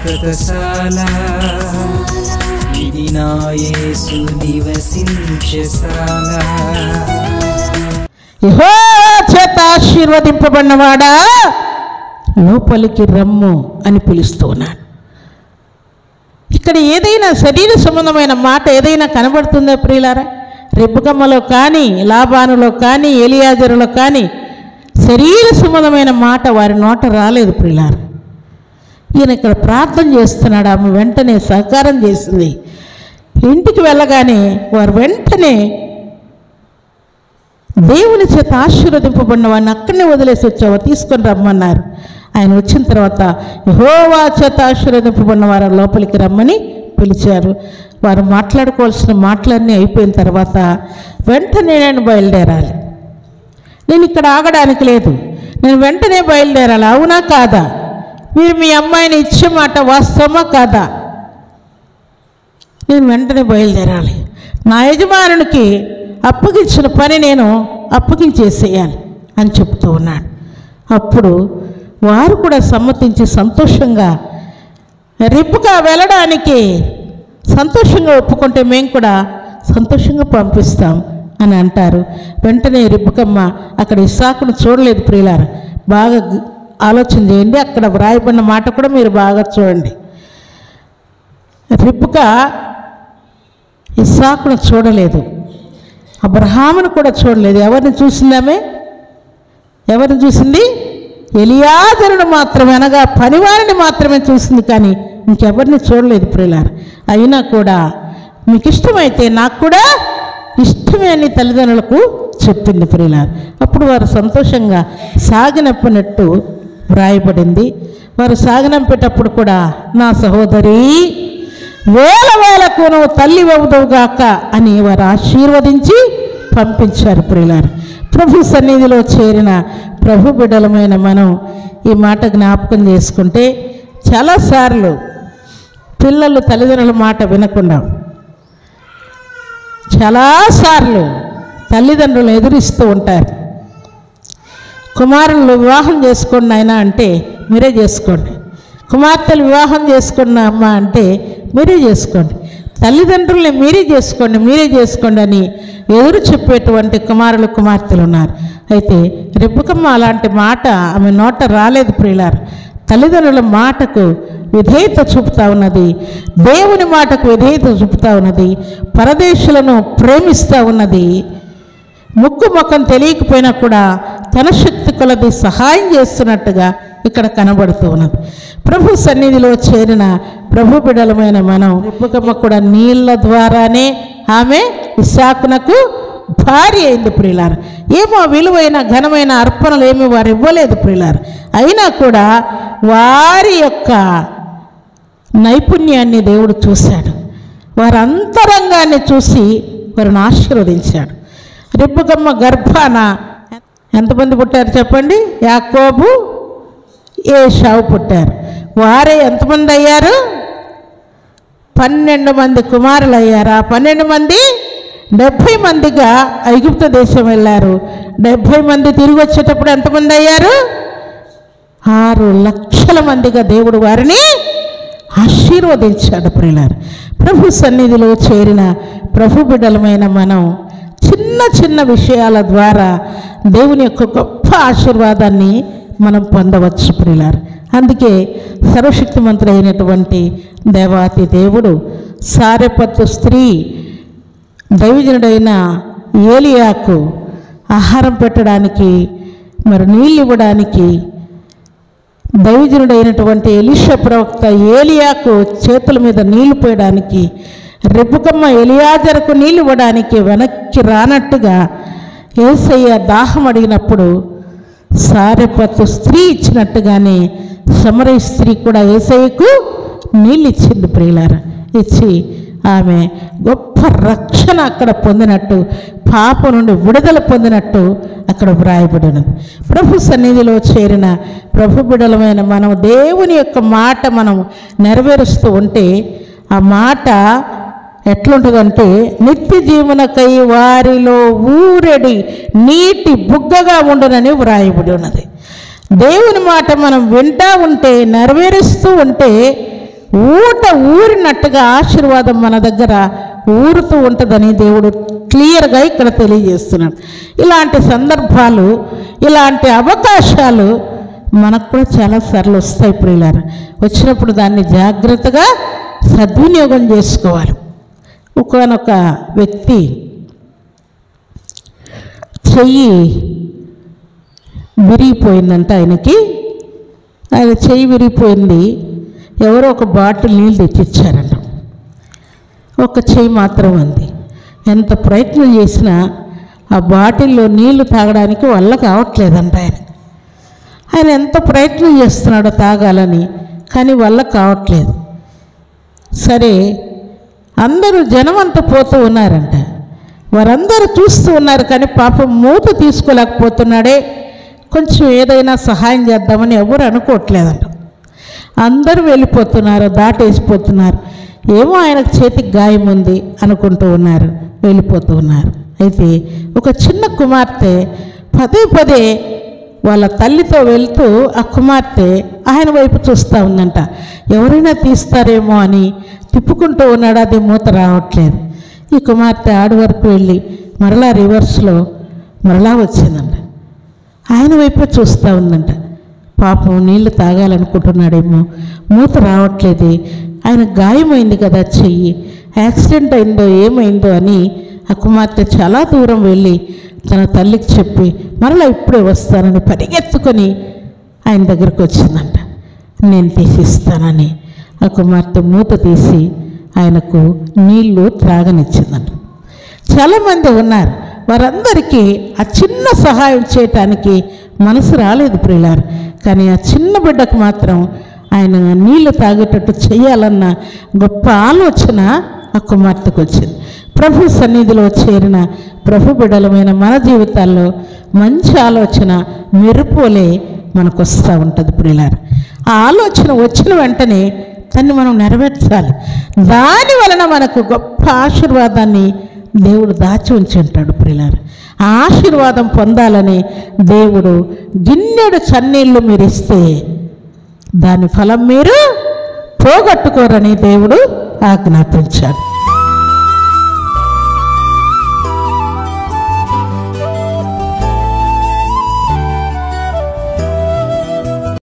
శాశ్వతశాల ఇది నా యేసు నివసించేశాల. యెహోవా చేత ఆశీర్వదింపబడినవాడా లోపలికి రమ్ము అని పిలుస్తూ ఉన్నాడు. ఇక్కడ ఏదైనా శరీర సంబంధమైన మాట ఏదైనా కనబడుతుందా ప్రియులారా? రెబ్బకమ్మలో కానీ, లాబానులో కానీ, ఎలియాజరులో కానీ శరీర సంబంధమైన మాట వారి నోట రాలేదు ప్రియులారా. ఈయన ఇక్కడ ప్రార్థన చేస్తున్నాడు. ఆమె వెంటనే సహకారం చేసింది. ఇంటికి వెళ్ళగానే వారు వెంటనే దేవుని చేత ఆశీర్వదింపబడిన వాడిని అక్కడనే వదిలేసి వచ్చావు, తీసుకొని రమ్మన్నారు. ఆయన వచ్చిన తర్వాత యెహోవా చేత ఆశీర్వదింపబడిన వారు లోపలికి రమ్మని పిలిచారు. వారు మాట్లాడుకోవాల్సిన మాటలన్నీ అయిపోయిన తర్వాత వెంటనే నేను బయలుదేరాలి, నేను ఇక్కడ ఆగడానికి లేదు, నేను వెంటనే బయలుదేరాలి, అవునా కాదా? మీరు మీ అమ్మాయిని ఇచ్చే మాట వాస్తవమా కాదా? నేను వెంటనే బయలుదేరాలి, నా యజమానునికి అప్పగించిన పని నేను అప్పగించేసేయాలి అని చెప్తూ ఉన్నాడు. అప్పుడు వారు కూడా సమ్మతించి సంతోషంగా రిబ్కా వెళ్ళడానికి సంతోషంగా ఒప్పుకుంటే మేము కూడా సంతోషంగా పంపిస్తాం అని అంటారు. వెంటనే రిబ్కమ్మ అక్కడ ఇస్సాకును చూడలేదు ప్రియులారా. బాగా ఆలోచన చేయండి, అక్కడ వ్రాయబడిన మాట కూడా మీరు బాగా చూడండి. రిబ్కా ఇస్సాకును చూడలేదు, అబ్రహామును కూడా చూడలేదు. ఎవరిని చూసిందామే? ఎవరిని చూసింది? ఎలియాజరును మాత్రమే, అనగా పనివారిని మాత్రమే చూసింది, కానీ ఇంకెవరిని చూడలేదు ప్రియులారా. అయినా కూడా మీకు ఇష్టమైతే నాకు కూడా ఇష్టమే అని తల్లిదండ్రులకు చెప్పింది ప్రియులారా. అప్పుడు వారు సంతోషంగా సాగినప్పినట్టు వ్రాయబడింది. వారు సాగినంపేటప్పుడు కూడా నా సహోదరి వేల వేలకు నువ్వు తల్లి అవుదువుగాక అని వారు ఆశీర్వదించి పంపించారు ప్రియులారా. ప్రభు సన్నిధిలో చేరిన ప్రభు బిడ్డలమైన మనం ఈ మాట జ్ఞాపకం చేసుకుంటే చాలాసార్లు పిల్లలు తల్లిదండ్రుల మాట వినకుండా చాలాసార్లు తల్లిదండ్రులు ఎదురిస్తూ ఉంటారు. కుమారులు వివాహం చేసుకోండి అయినా అంటే మీరే చేసుకోండి, కుమార్తెలు వివాహం చేసుకున్న అమ్మ అంటే మీరే చేసుకోండి, తల్లిదండ్రుల్ని మీరే చేసుకోండి అని ఎదురు చెప్పేటువంటి కుమారులు కుమార్తెలు ఉన్నారు. అయితే రెబ్బకమ్మ అలాంటి మాట ఆమె నోట రాలేదు ప్రియులారా. తల్లిదండ్రుల మాటకు విధేయత చూపుతా ఉన్నది, దేవుని మాటకు విధేయత చూపుతా ఉన్నది, పరదేశులను ప్రేమిస్తూ ఉన్నది. ముక్కు ముఖం తెలియకపోయినా కూడా తన శక్తి కొలది సహాయం చేస్తున్నట్టుగా ఇక్కడ కనబడుతూ ఉన్నది. ప్రభు సన్నిధిలో చేరిన ప్రభు బిడ్డలమైన మనం రెబ్బకమ్మ కూడా నీళ్ళ ద్వారానే ఆమె ఇస్సాకునకు భార్య అయింది ప్రియులారా. ఏమో విలువైన ఘనమైన అర్పణలు ఏమీ వారు ఇవ్వలేదు ప్రియులారా. అయినా కూడా వారి యొక్క నైపుణ్యాన్ని దేవుడు చూశాడు, వారి అంతరంగాన్ని చూసి వారిని ఆశీర్వదించాడు. రెబ్బకమ్మ గర్భాన ఎంతమంది పుట్టారు చెప్పండి? యాకోబు, ఏశావు పుట్టారు. వారే ఎంతమంది అయ్యారు? 12 మంది కుమారులు అయ్యారు. ఆ 12 మంది 70 మందిగా ఐగుప్తు దేశం వెళ్ళారు. 70 మంది తిరిగి వచ్చేటప్పుడు ఎంతమంది అయ్యారు? 6 లక్షల మందిగా దేవుడు వారిని ఆశీర్వదించాడు ప్రియులారా. ప్రభు సన్నిధిలో చేరిన ప్రభు బిడ్డలమైన మనం చిన్న చిన్న విషయాల ద్వారా దేవుని యొక్క గొప్ప ఆశీర్వాదాన్ని మనం పొందవచ్చు ప్రియులారా. అందుకే సర్వశక్తిమంతుడు అయినటువంటి దేవాతి దేవుడు సారెపత్తు స్త్రీ దైవజనుడైన ఏలియాకు ఆహారం పెట్టడానికి, మరి నీళ్ళు ఇవ్వడానికి, దైవజనుడైనటువంటి ఎలీషా ప్రవక్త ఏలియాకు చేతుల మీద నీళ్లు పోయడానికి, రెబ్బకమ్మ ఎలియాజరుకు నీళ్ళు ఇవ్వడానికి వెనక్కి రానట్టుగా యేసయ్య దాహం అడిగినప్పుడు సారెపత్తు స్త్రీ ఇచ్చినట్టుగానే సమరయ స్త్రీ కూడా యేసయ్యకు నీళ్ళు ఇచ్చింది ప్రియులారా. ఇచ్చి ఆమె గొప్ప రక్షణ అక్కడ పొందినట్టు, పాపం నుండి విడుదల పొందినట్టు అక్కడ వ్రాయబడి ఉన్నది. ప్రభు సన్నిధిలో చేరిన ప్రభు బిడ్డలమైన మనం దేవుని యొక్క మాట మనం నెరవేరుస్తూ ఉంటే ఆ మాట ఎట్లుంటుందంటే నిత్య జీవనకై వారిలో ఊరెడి నీటి బుగ్గగా ఉండునని వ్రాయబడి ఉన్నది. దేవుని మాట మనం వింటూ ఉంటే, నెరవేరుస్తూ ఉంటే ఊట ఊరినట్టుగా ఆశీర్వాదం మన దగ్గర ఊరుతూ ఉంటుందని దేవుడు క్లియర్గా ఇక్కడ తెలియజేస్తున్నాడు. ఇలాంటి సందర్భాలు, ఇలాంటి అవకాశాలు మనకు కూడా చాలాసార్లు వస్తాయి ప్రియులారా. వచ్చినప్పుడు దాన్ని జాగ్రత్తగా సద్వినియోగం చేసుకోవాలి. ఒకనొక వ్యక్తి చెయ్యి విరిగిపోయిందంట. ఆయన చెయ్యి విరిగిపోయింది. ఎవరో ఒక బాటిల్ నీళ్ళు తెచ్చిచ్చారంట. ఒక చెయ్యి మాత్రం ఉంది. ఎంత ప్రయత్నం చేసినా ఆ బాటిల్లో నీళ్లు తాగడానికి వల్ల కావట్లేదంట. ఆయన ఎంత ప్రయత్నం చేస్తున్నాడో తాగాలని, కానీ వల్ల కావట్లేదు. సరే, అందరూ జనం అంతా పోతూ ఉన్నారంట. వారందరూ చూస్తూ ఉన్నారు, కానీ పాపం మూత తీసుకోలేకపోతున్నాడే, కొంచెం ఏదైనా సహాయం చేద్దామని ఎవరు అనుకోవట్లేదంట. అందరూ వెళ్ళిపోతున్నారు, దాటేసిపోతున్నారు. ఏమో ఆయనకు చేతికి గాయం ఉంది అనుకుంటూ ఉన్నారు, వెళ్ళిపోతూ ఉన్నారు. అయితే ఒక చిన్న కుమార్తె పదే పదే వాళ్ళ తల్లితో వెళ్తూ ఆ కుమార్తె ఆయన వైపు చూస్తూ ఉందంట. ఎవరైనా తీస్తారేమో అని తిప్పుకుంటూ ఉన్నాడు, అది మూత రావట్లేదు. ఈ కుమార్తె ఆడి వరకు వెళ్ళి మరలా రివర్స్లో మరలా వచ్చిందంట. ఆయన వైపే చూస్తూ ఉందంట. పాపం నీళ్లు తాగాలనుకుంటున్నాడేమో, మూత రావట్లేదు, ఆయన గాయమైంది కదా, చెయ్యి యాక్సిడెంట్ అయిందో ఏమైందో అని ఆ కుమార్తె చాలా దూరం వెళ్ళి తన తల్లికి చెప్పి మరలా ఇప్పుడే వస్తానని పరిగెత్తుకొని ఆయన దగ్గరకు వచ్చిందంట. నేను తీసిస్తానని ఆ కుమార్తె మూత తీసి ఆయనకు నీళ్లు త్రాగనిచ్చిందంట. చాలామంది ఉన్నారు, వారందరికీ ఆ చిన్న సహాయం చేయటానికి మనసు రాలేదు ప్రియులారు. కానీ ఆ చిన్న బిడ్డకు మాత్రం ఆయన నీళ్లు తాగేటట్టు చేయాలన్న గొప్ప ఆలోచన ఆ కుమార్తెకు వచ్చింది. ప్రభు సన్నిధిలో చేరిన ప్రభు బిడ్డలమైన మన జీవితాల్లో మంచి ఆలోచన మెరుపులే మనకు వస్తూ ఉంటుంది ప్రియులారు. ఆ ఆలోచన వచ్చిన వెంటనే దాన్ని మనం నెరవేర్చాలి. దాని వలన మనకు గొప్ప ఆశీర్వాదాన్ని దేవుడు దాచి ఉంచి ఉంటాడు ప్రియులారు. ఆ ఆశీర్వాదం పొందాలని దేవుడు గిన్నెడు చన్నీళ్ళు మీరు ఇస్తే దాని ఫలం మీరు పోగొట్టుకోరని దేవుడు ఆజ్ఞాపించాడు.